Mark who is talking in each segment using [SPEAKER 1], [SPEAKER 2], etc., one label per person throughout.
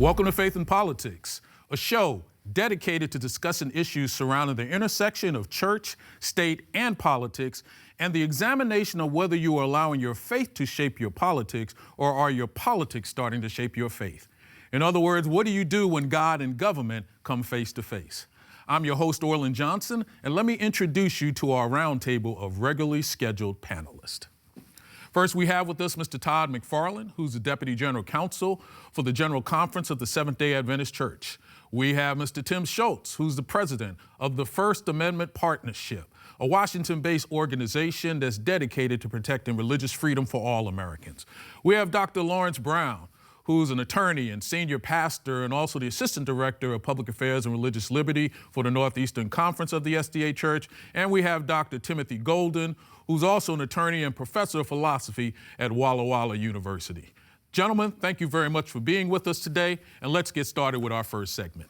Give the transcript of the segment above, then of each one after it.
[SPEAKER 1] Welcome to Faith and Politics, a show dedicated to discussing issues surrounding the intersection of church, state, and politics, and the examination of whether you are allowing your faith to shape your politics or are your politics starting to shape your faith. In other words, what do you do when God and government come face to face? I'm your host, Orland Johnson, and let me introduce you to our roundtable of regularly scheduled panelists. First, we have with us Mr. Todd McFarland, who's the Deputy General Counsel for the General Conference of the Seventh-day Adventist Church. We have Mr. Tim Schultz, who's the President of the First Amendment Partnership, a Washington-based organization that's dedicated to protecting religious freedom for all Americans. We have Dr. Lawrence Brown, who's an attorney and senior pastor and also the Assistant Director of Public Affairs and Religious Liberty for the Northeastern Conference of the SDA Church. And we have Dr. Timothy Golden, who's also an attorney and professor of philosophy at Walla Walla University. Gentlemen, thank you very much for being with us today, and let's get started with our first segment.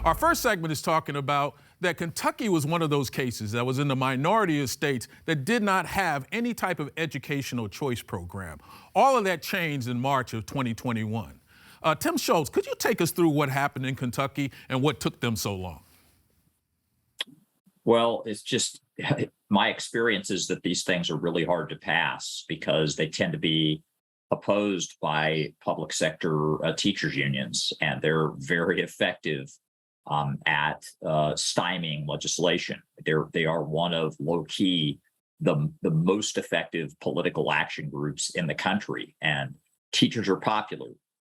[SPEAKER 1] Our first segment is talking about that Kentucky was one of those cases that was in the minority of states that did not have any type of educational choice program. All of that changed in March of 2021. Tim Schultz, could you take us through what happened in Kentucky and what took them so long?
[SPEAKER 2] Well, it's just my experience is that these things are really hard to pass because they tend to be opposed by public sector teachers unions, and they're very effective at stymieing legislation. They are one of low-key the most effective political action groups in the country, and teachers are popular.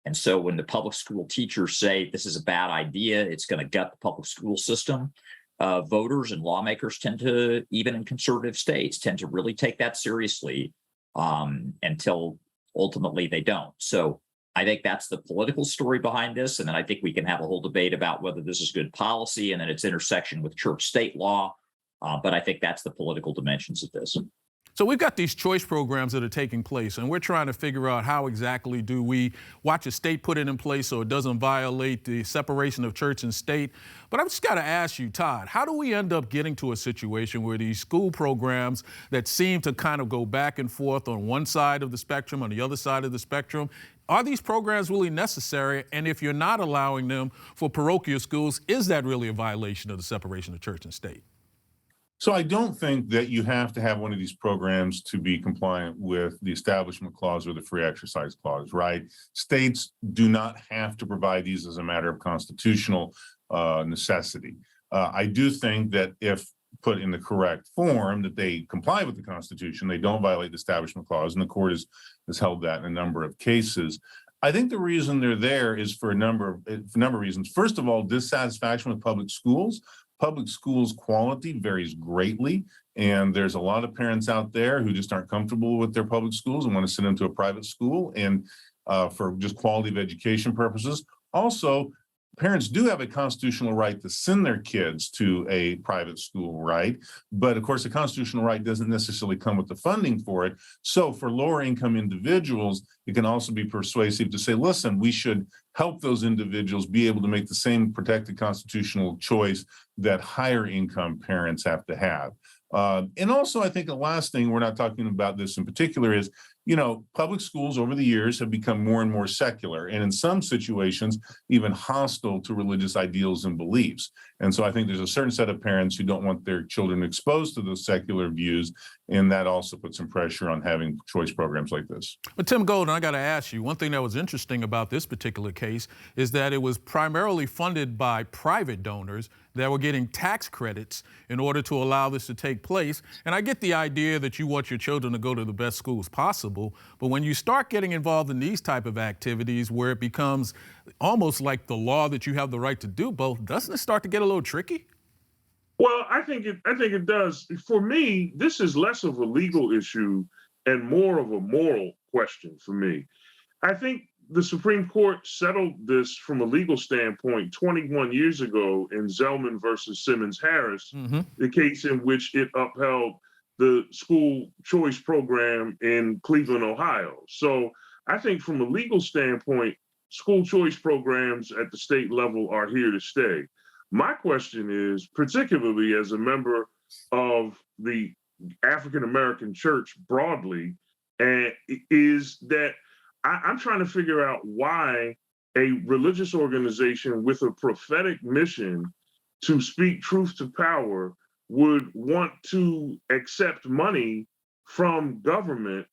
[SPEAKER 2] And so when the public school teachers say this is a bad idea, it's going to gut the public school system, voters and lawmakers tend to, even in conservative states, tend to really take that seriously until ultimately they don't. So I think that's the political story behind this. And then I think we can have a whole debate about whether this is good policy and then its intersection with church-state law. But I think that's the political dimensions of this.
[SPEAKER 1] So we've got these choice programs that are taking place, and we're trying to figure out how exactly do we watch a state put it in place so it doesn't violate the separation of church and state. But I've just got to ask you, Todd, how do we end up getting to a situation where these school programs that seem to kind of go back and forth on one side of the spectrum, on the other side of the spectrum, are these programs really necessary? And if you're not allowing them for parochial schools, is that really a violation of the separation of church and state?
[SPEAKER 3] So I don't think that you have to have one of these programs to be compliant with the Establishment Clause or the Free Exercise Clause, right? States do not have to provide these as a matter of constitutional necessity. I do think that if put in the correct form, that they comply with the Constitution, they don't violate the Establishment Clause, and the court has held that in a number of cases. I think the reason they're there is for a number of reasons. First of all, dissatisfaction with public schools. Public schools quality varies greatly, and there's a lot of parents out there who just aren't comfortable with their public schools and want to send them to a private school, and for just quality of education purposes. Also, parents do have a constitutional right to send their kids to a private school, right? But of course, the constitutional right doesn't necessarily come with the funding for it. So for lower income individuals, it can also be persuasive to say, listen, we should help those individuals be able to make the same protected constitutional choice that higher income parents have to have. And also, I think the last thing, we're not talking about this in particular, is, you know, public schools over the years have become more and more secular, and in some situations, even hostile to religious ideals and beliefs. And so I think there's a certain set of parents who don't want their children exposed to those secular views, and that also puts some pressure on having choice programs like this.
[SPEAKER 1] But Tim Golden, I got to ask you, one thing that was interesting about this particular case is that it was primarily funded by private donors that were getting tax credits in order to allow this to take place. And I get the idea that you want your children to go to the best schools possible, but when you start getting involved in these type of activities where it becomes almost like the law that you have the right to do both, doesn't it start to get a little tricky?
[SPEAKER 4] Well, I think it does. For me, this is less of a legal issue and more of a moral question for me. I think the Supreme Court settled this from a legal standpoint 21 years ago in Zellman versus Simmons-Harris, the case in which it upheld the school choice program in Cleveland, Ohio. So I think from a legal standpoint, school choice programs at the state level are here to stay. My question is, particularly as a member of the African American church broadly, is that I'm trying to figure out why a religious organization with a prophetic mission to speak truth to power would want to accept money from government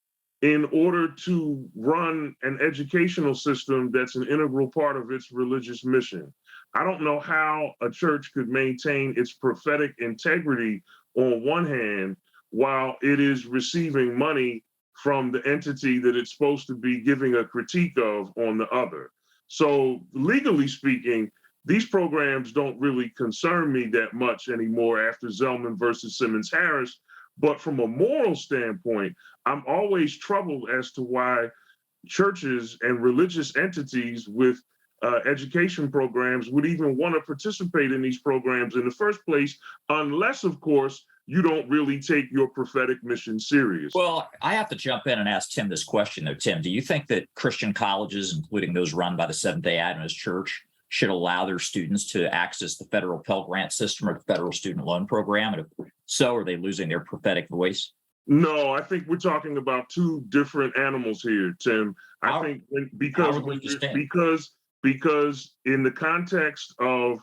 [SPEAKER 4] in order to run an educational system that's an integral part of its religious mission. I don't know how a church could maintain its prophetic integrity on one hand while it is receiving money from the entity that it's supposed to be giving a critique of on the other. So legally speaking, these programs don't really concern me that much anymore after Zellman versus Simmons Harris. But from a moral standpoint, I'm always troubled as to why churches and religious entities with education programs would even want to participate in these programs in the first place, unless, of course, you don't really take your prophetic mission serious.
[SPEAKER 2] Well, I have to jump in and ask Tim this question, though. Tim, do you think that Christian colleges, including those run by the Seventh-day Adventist Church, should allow their students to access the federal Pell Grant system or the federal student loan program? And if so, are they losing their prophetic voice?
[SPEAKER 4] No, I think we're talking about two different animals here, Tim. I think because in the context of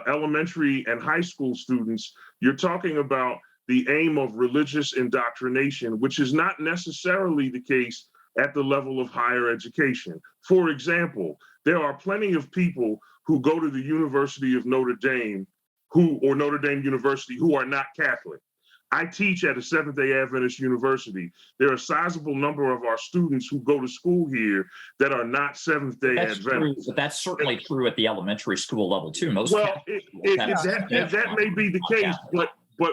[SPEAKER 4] elementary and high school students, you're talking about the aim of religious indoctrination, which is not necessarily the case at the level of higher education. For example, there are plenty of people who go to the University of Notre Dame or Notre Dame University who are not Catholic. I teach at a Seventh-day Adventist university. There are a sizable number of our students who go to school here that are not Seventh-day Adventists.
[SPEAKER 2] But that's certainly true at the elementary school level too.
[SPEAKER 4] That may be the case, but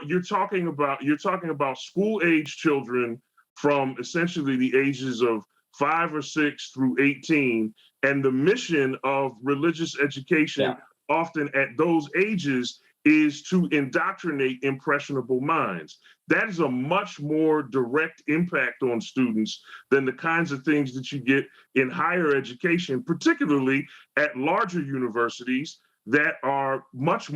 [SPEAKER 4] you're talking about school-age children from essentially the ages of 5 or 6 through 18, and the mission of religious education often at those ages is to indoctrinate impressionable minds. That is a much more direct impact on students than the kinds of things that you get in higher education, particularly at larger universities that are much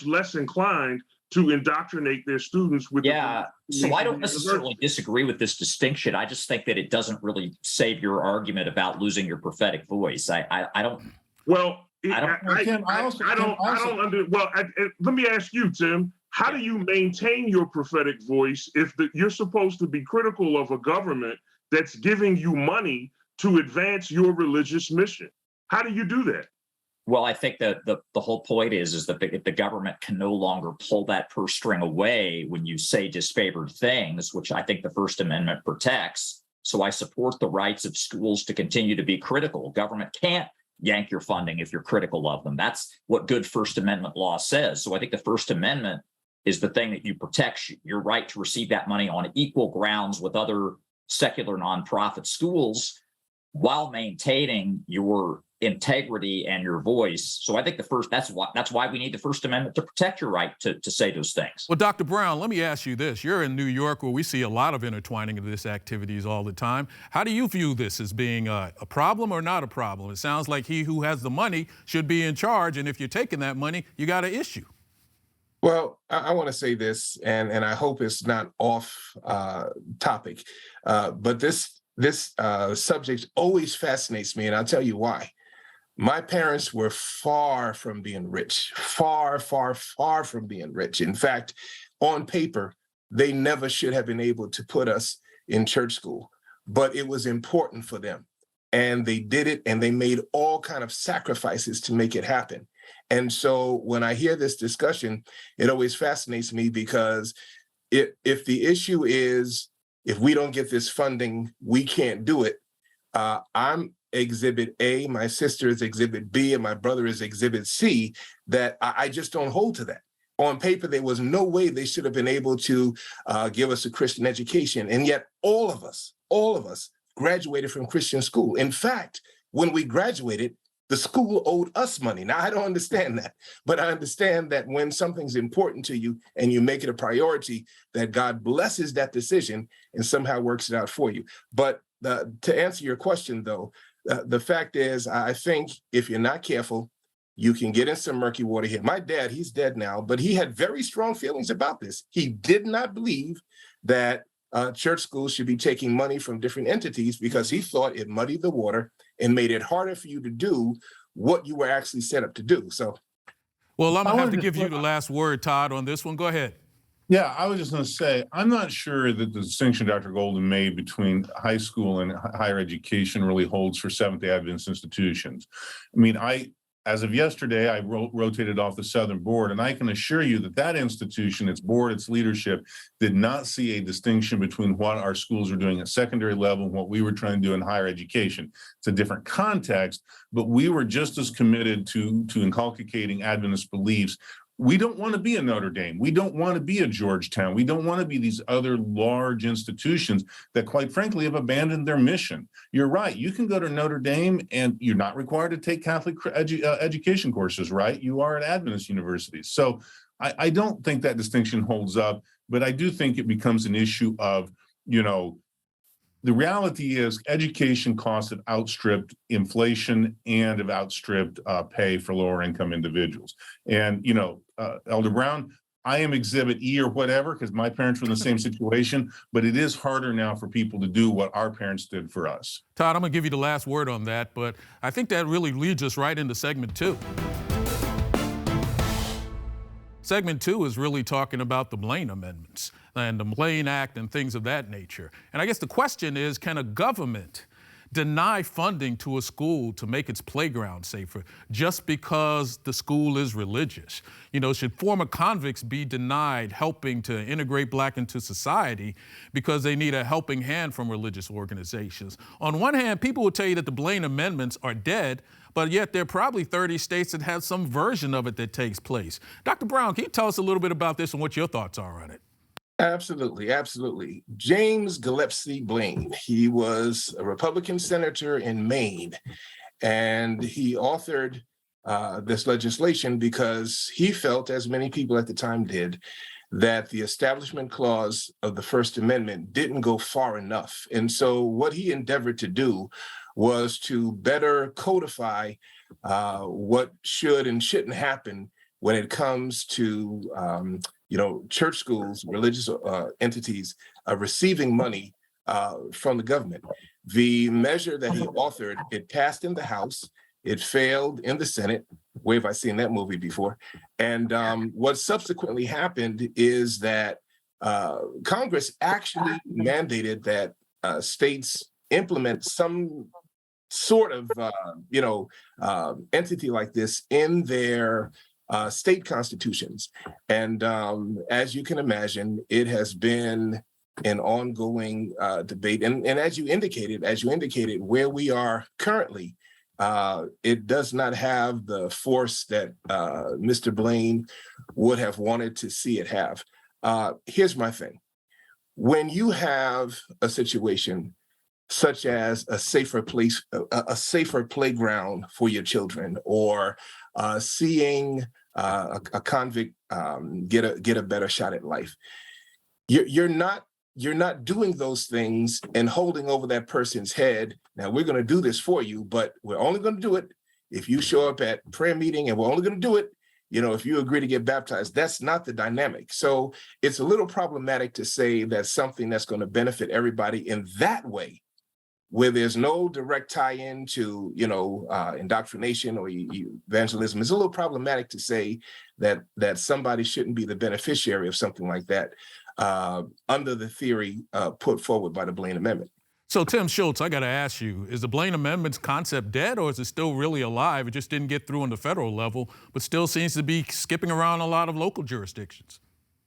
[SPEAKER 4] less inclined to indoctrinate their students with.
[SPEAKER 2] So I don't necessarily disagree with this distinction. I just think that it doesn't really save your argument about losing your prophetic voice. I don't.
[SPEAKER 4] Well,
[SPEAKER 3] Let
[SPEAKER 4] me ask you, Tim, how do you maintain your prophetic voice if you're supposed to be critical of a government that's giving you money to advance your religious mission? How do you do that?
[SPEAKER 2] Well, I think that the whole point is that the government can no longer pull that purse string away when you say disfavored things, which I think the First Amendment protects. So I support the rights of schools to continue to be critical. Government can't yank your funding if you're critical of them. That's what good First Amendment law says. So I think the First Amendment is the thing that you protect your right to receive that money on equal grounds with other secular nonprofit schools while maintaining your integrity and your voice. So I think that's why we need the First Amendment to protect your right to say those things.
[SPEAKER 1] Well, Dr. Brown, let me ask you this. You're in New York where we see a lot of intertwining of this activities all the time. How do you view this as being a problem or not a problem? It sounds like he who has the money should be in charge, and if you're taking that money, you got an issue.
[SPEAKER 5] Well, I want to say this, and I hope it's not off topic, but this subject always fascinates me, and I'll tell you why. My parents were far from being rich, far, far, far from being rich. In fact, on paper, they never should have been able to put us in church school, but it was important for them. And they did it, and they made all kind of sacrifices to make it happen. And so when I hear this discussion, it always fascinates me because if the issue is, if we don't get this funding, we can't do it. I'm Exhibit A, my sister is Exhibit B, and my brother is Exhibit C, that I just don't hold to that. On paper, there was no way they should have been able to give us a Christian education. And yet all of us graduated from Christian school. In fact, when we graduated, the school owed us money. Now, I don't understand that, but I understand that when something's important to you and you make it a priority, that God blesses that decision and somehow works it out for you. But to answer your question, though, the fact is, I think if you're not careful, you can get in some murky water here. My dad, he's dead now, but he had very strong feelings about this. He did not believe that church schools should be taking money from different entities because he thought it muddied the water and made it harder for you to do what you were actually set up to do. So,
[SPEAKER 1] well, I'm
[SPEAKER 3] I
[SPEAKER 1] gonna have to
[SPEAKER 3] wanted to
[SPEAKER 1] give you the last word, Todd, on this one. Go ahead.
[SPEAKER 3] Yeah, I was just going to say, I'm not sure that the distinction Dr. Golden made between high school and higher education really holds for Seventh-day Adventist institutions. I mean, as of yesterday, I rotated off the Southern Board, and I can assure you that that institution, its board, its leadership, did not see a distinction between what our schools are doing at secondary level and what we were trying to do in higher education. It's a different context, but we were just as committed to inculcating Adventist beliefs. We don't want to be a Notre Dame. We don't want to be a Georgetown. We don't want to be these other large institutions that, quite frankly, have abandoned their mission. You're right. You can go to Notre Dame and you're not required to take Catholic education courses, right? You are at Adventist universities. So I don't think that distinction holds up, but I do think it becomes an issue of, the reality is education costs have outstripped inflation and have outstripped pay for lower income individuals. And, Elder Brown, I am exhibit E or whatever, because my parents were in the same situation, but it is harder now for people to do what our parents did for us.
[SPEAKER 1] Todd, I'm gonna give you the last word on that, but I think that really leads us right into segment 2. Segment 2 is really talking about the Blaine Amendments and the Blaine Act and things of that nature. And I guess the question is, can a government deny funding to a school to make its playground safer just because the school is religious? Should former convicts be denied helping to integrate Black into society because they need a helping hand from religious organizations? On one hand, people will tell you that the Blaine Amendments are dead, but yet there are probably 30 states that have some version of it that takes place. Dr. Brown, can you tell us a little bit about this and what your thoughts are on it?
[SPEAKER 5] absolutely, absolutely. James Gillespie Blaine, he was a Republican senator in Maine, and he authored this legislation because he felt, as many people at the time did, that the Establishment Clause of the First Amendment didn't go far enough. And so what he endeavored to do was to better codify what should and shouldn't happen when it comes to church schools, religious entities receiving money from the government. The measure that he authored, it passed in the House, it failed in the Senate. Where have I seen that movie before? And what subsequently happened is that Congress actually mandated that states implement some sort of entity like this in their state constitutions. And as you can imagine, it has been an ongoing debate. And as you indicated, where we are currently, it does not have the force that Mr. Blaine would have wanted to see it have. Here's my thing. When you have a situation such as a safer place, a safer playground for your children, or seeing a convict get a better shot at life, you're not doing those things and holding over that person's head. Now, we're going to do this for you, but we're only going to do it if you show up at prayer meeting, and we're only going to do it, if you agree to get baptized. That's not the dynamic. So it's a little problematic to say that something that's going to benefit everybody in that way, where there's no direct tie-in to, indoctrination or evangelism, is a little problematic to say that somebody shouldn't be the beneficiary of something like that under the theory put forward by the Blaine Amendment.
[SPEAKER 1] So, Tim Schultz, I got to ask you, is the Blaine Amendments concept dead, or is it still really alive? It just didn't get through on the federal level, but still seems to be skipping around a lot of local jurisdictions.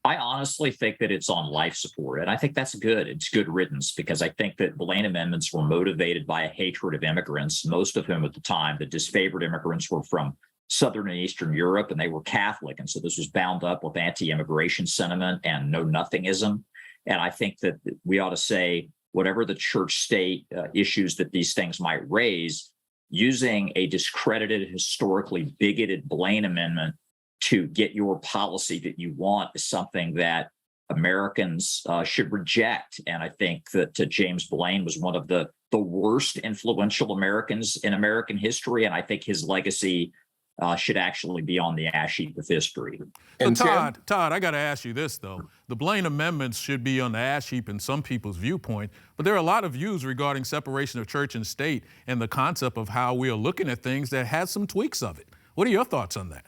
[SPEAKER 2] I honestly think that it's on life support, and I think that's good. It's good riddance, because I think that Blaine Amendments were motivated by a hatred of immigrants, most of whom at the time, the disfavored immigrants, were from Southern and Eastern Europe, and they were Catholic. And so this was bound up with anti-immigration sentiment and know-nothingism. And I think that we ought to say, whatever the church-state issues that these things might raise, using a discredited, historically bigoted Blaine Amendment to get your policy that you want is something that Americans should reject. And I think that James Blaine was one of the worst influential Americans in American history. And I think his legacy should actually be on the ash heap of history.
[SPEAKER 1] So
[SPEAKER 5] And Tim?
[SPEAKER 1] Todd, I got to ask you this, though. The Blaine Amendments should be on the ash heap in some people's viewpoint, but there are a lot of views regarding separation of church and state and the concept of how we are looking at things that has some tweaks of it. What are your thoughts on that?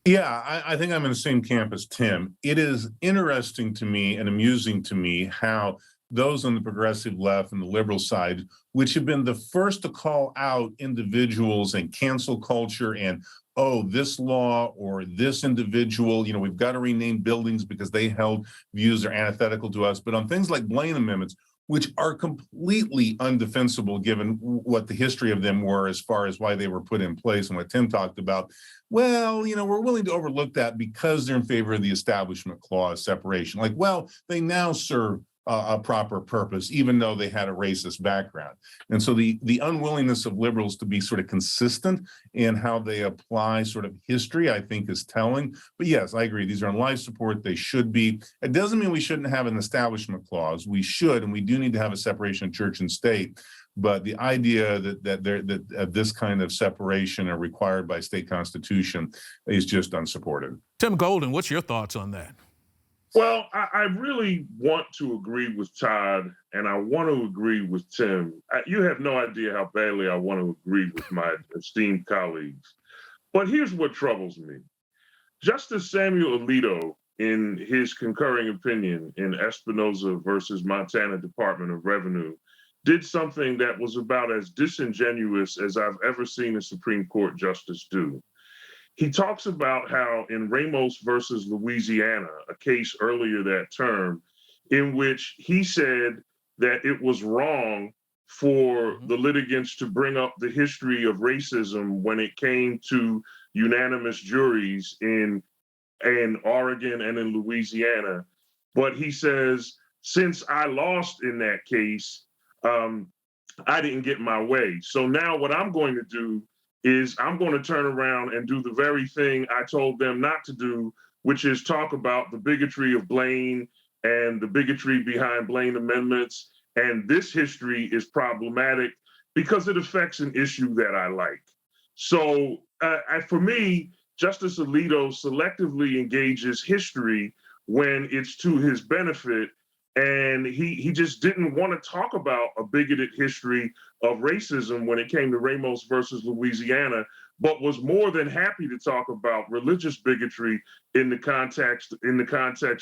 [SPEAKER 3] Yeah, I think I'm in the same camp as Tim. It is interesting to me and amusing to me how those on the progressive left and the liberal side, which have been the first to call out individuals and cancel culture and, oh, this law or this individual, we've got to rename buildings because they held views that are antithetical to us. But on things like Blaine Amendments, which are completely undefensible given what the history of them were as far as why they were put in place and what Tim talked about, well, we're willing to overlook that because they're in favor of the Establishment Clause separation. Like, well, they now serve a proper purpose, even though they had a racist background. And so the unwillingness of liberals to be sort of consistent in how they apply sort of history, I think, is telling. But yes, I agree. These are on life support. They should be. It doesn't mean we shouldn't have an Establishment Clause. We should, and we do need to have a separation of church and state. But the idea that this kind of separation are required by state constitution is just unsupported.
[SPEAKER 1] Tim Golden, what's your thoughts on that?
[SPEAKER 4] Well, I really want to agree with Todd, and I want to agree with Tim. You have no idea how badly I want to agree with my esteemed colleagues. But here's what troubles me. Justice Samuel Alito, in his concurring opinion in Espinoza versus Montana Department of Revenue, did something that was about as disingenuous as I've ever seen a Supreme Court justice do. He talks about how in Ramos versus Louisiana, a case earlier that term, in which he said that it was wrong for the litigants to bring up the history of racism when it came to unanimous juries in Oregon and in Louisiana. But he says, since I lost in that case, I didn't get my way. So now what I'm going to do is I'm going to turn around and do the very thing I told them not to do, which is talk about the bigotry of Blaine and the bigotry behind Blaine Amendments. And this history is problematic because it affects an issue that I like. So for me, Justice Alito selectively engages history when it's to his benefit. And he just didn't want to talk about a bigoted history of racism when it came to Ramos versus Louisiana, but was more than happy to talk about religious bigotry in the context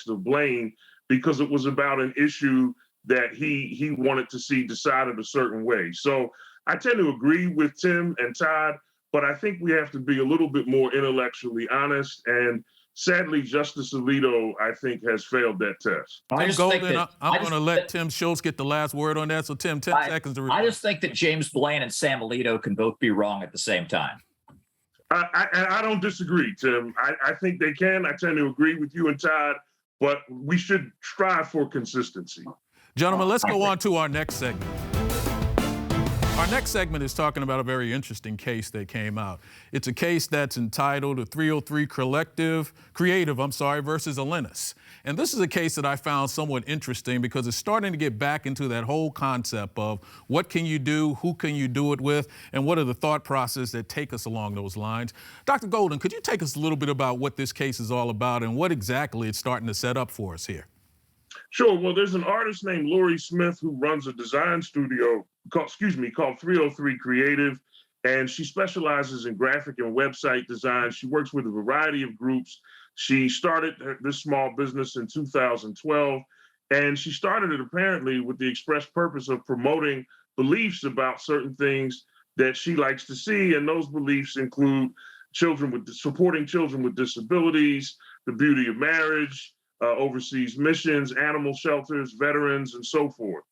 [SPEAKER 4] of Blaine, because it was about an issue that he wanted to see decided a certain way. So I tend to agree with Tim and Todd, but I think we have to be a little bit more intellectually honest. And sadly, Justice Alito, I think, has failed that test.
[SPEAKER 2] I just
[SPEAKER 1] Golden,
[SPEAKER 2] think that,
[SPEAKER 1] I'm going to let Tim Schultz get the last word on that. So, Tim, 10 seconds to
[SPEAKER 2] I just think that James Blaine and Sam Alito can both be wrong at the same time.
[SPEAKER 4] I don't disagree, Tim. I think they can. I tend to agree with you and Todd, but we should strive for consistency.
[SPEAKER 1] Gentlemen, let's go on to our next segment. Our next segment is talking about a very interesting case that came out. It's a case that's entitled the 303 Creative versus Elenis. And this is a case that I found somewhat interesting because it's starting to get back into that whole concept of what can you do, who can you do it with, and what are the thought process that take us along those lines. Dr. Golden, could you take us a little bit about what this case is all about and what exactly it's starting to set up for us here?
[SPEAKER 4] Sure. Well, there's an artist named Lorie Smith who runs a design studio called 303 Creative, and she specializes in graphic and website design. She works with a variety of groups. She started this small business in 2012, and she started it apparently with the express purpose of promoting beliefs about certain things that she likes to see, and those beliefs include supporting children with disabilities, the beauty of marriage, overseas missions, animal shelters, veterans, and so forth.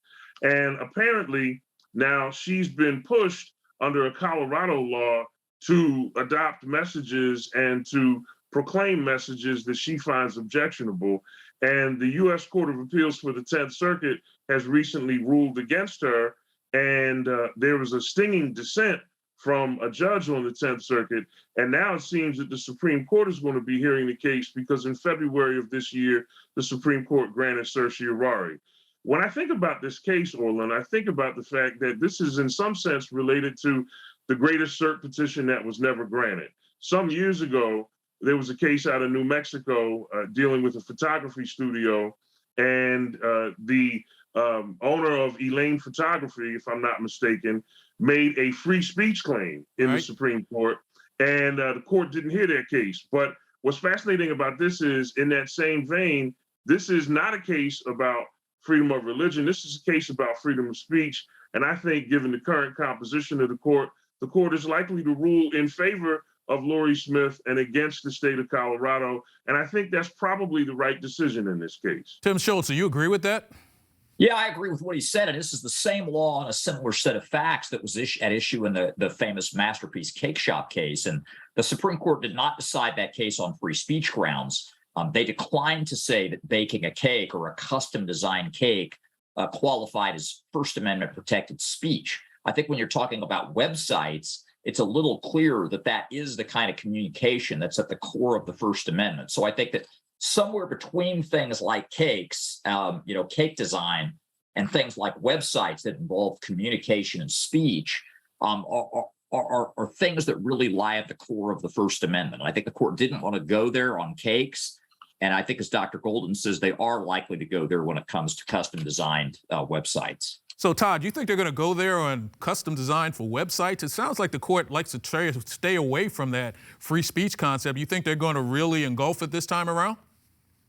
[SPEAKER 4] And apparently now she's been pushed under a Colorado law to adopt messages and to proclaim messages that she finds objectionable. And the U.S. Court of Appeals for the 10th Circuit has recently ruled against her. And there was a stinging dissent from a judge on the 10th Circuit. And now it seems that the Supreme Court is going to be hearing the case because in February of this year, the Supreme Court granted certiorari. When I think about this case, Orlin, I think about the fact that this is in some sense related to the greatest cert petition that was never granted. some years ago, there was a case out of New Mexico dealing with a photography studio, and the owner of Elaine Photography, if I'm not mistaken, made a free speech claim in the Supreme Court, and the court didn't hear that case. But what's fascinating about this is, in that same vein, this is not a case about freedom of religion. This is a case about freedom of speech. And I think, given the current composition of the court is likely to rule in favor of Lorie Smith and against the state of Colorado. And I think that's probably the right decision in this case.
[SPEAKER 1] Tim Schultz, do you agree with that?
[SPEAKER 2] Yeah, I agree with what he said. And this is the same law on a similar set of facts that was at issue in the famous Masterpiece Cakeshop case. And the Supreme Court did not decide that case on free speech grounds. They declined to say that baking a cake or a custom designed cake qualified as First Amendment protected speech. I think when you're talking about websites, it's a little clearer that that is the kind of communication that's at the core of the First Amendment. So I think that somewhere between things like cakes, cake design, and things like websites that involve communication and speech are things that really lie at the core of the First Amendment. I think the court didn't want to go there on cakes. And I think, as Dr. Golden says, they are likely to go there when it comes to custom designed websites.
[SPEAKER 1] So, Todd, you think they're going to go there on custom design for websites? It sounds like the court likes to stay away from that free speech concept. You think they're going to really engulf it this time around?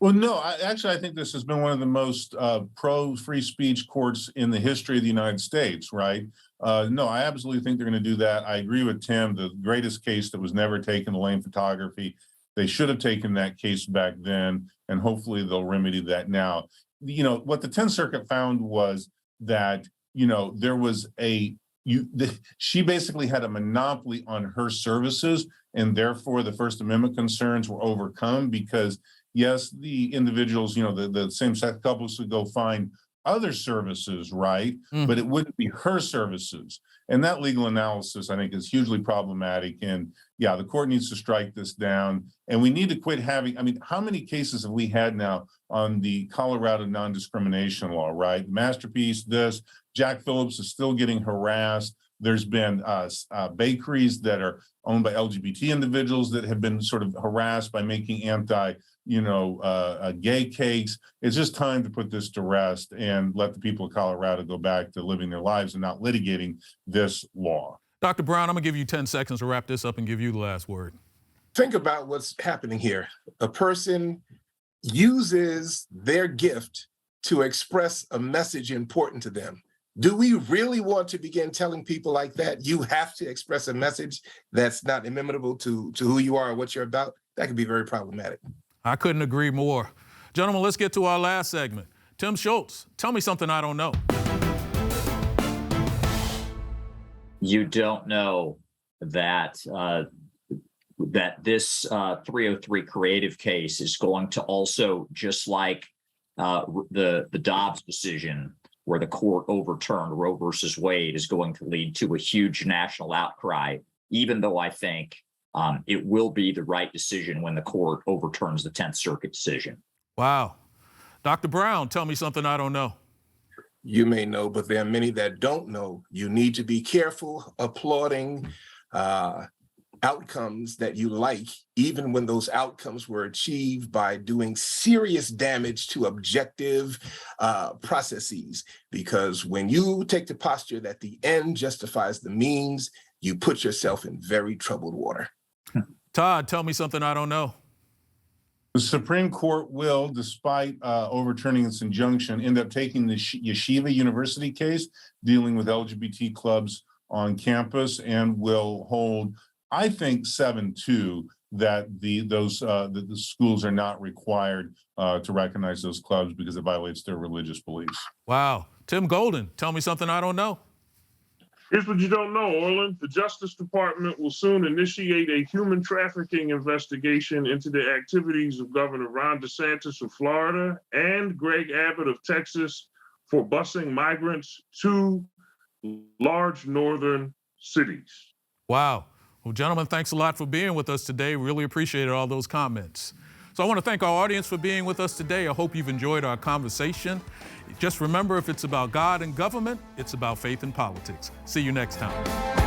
[SPEAKER 3] Well, no, I think this has been one of the most pro-free speech courts in the history of the United States, right? No, I absolutely think they're going to do that. I agree with Tim. The greatest case that was never taken, Elaine Photography, they should have taken that case back then, and hopefully they'll remedy that now. What the 10th Circuit found was that, there was she basically had a monopoly on her services, and therefore the First Amendment concerns were overcome because, yes, the individuals, the same-sex couples would go find other services, right? But it wouldn't be her services. And that legal analysis, I think, is hugely problematic. And yeah, the court needs to strike this down. And we need to quit having, how many cases have we had now on the Colorado non-discrimination law, right? Masterpiece, Jack Phillips is still getting harassed. There's been bakeries that are owned by LGBT individuals that have been sort of harassed by making gay cakes. It's just time to put this to rest and let the people of Colorado go back to living their lives and not litigating this law.
[SPEAKER 1] Dr. Brown, I'm going to give you 10 seconds to wrap this up and give you the last word.
[SPEAKER 5] Think about what's happening here. A person uses their gift to express a message important to them. Do we really want to begin telling people like that, you have to express a message that's not amenable to who you are or what you're about? That could be very problematic.
[SPEAKER 1] I couldn't agree more. Gentlemen, let's get to our last segment. Tim Schultz, tell me something I don't know.
[SPEAKER 2] You don't know that this 303 creative case is going to also, just like the Dobbs decision, where the court overturned Roe versus Wade, is going to lead to a huge national outcry, even though I think it will be the right decision when the court overturns the 10th Circuit decision.
[SPEAKER 1] Wow. Dr. Brown, tell me something I don't know.
[SPEAKER 5] You may know, but there are many that don't know. You need to be careful applauding outcomes that you like, even when those outcomes were achieved by doing serious damage to objective processes. Because when you take the posture that the end justifies the means, you put yourself in very troubled water.
[SPEAKER 1] Todd, tell me something I don't know.
[SPEAKER 3] The Supreme Court will, despite overturning its injunction, end up taking the Yeshiva University case dealing with LGBT clubs on campus and will hold, I think, 7-2 that the schools are not required to recognize those clubs because it violates their religious beliefs.
[SPEAKER 1] Wow. Tim Golden, tell me something I don't know.
[SPEAKER 4] Here's what you don't know, Orland. The Justice Department will soon initiate a human trafficking investigation into the activities of Governor Ron DeSantis of Florida and Greg Abbott of Texas for busing migrants to large northern cities.
[SPEAKER 1] Wow. Well, gentlemen, thanks a lot for being with us today. Really appreciated all those comments. So I want to thank our audience for being with us today. I hope you've enjoyed our conversation. Just remember, if it's about God and government, it's about faith and politics. See you next time.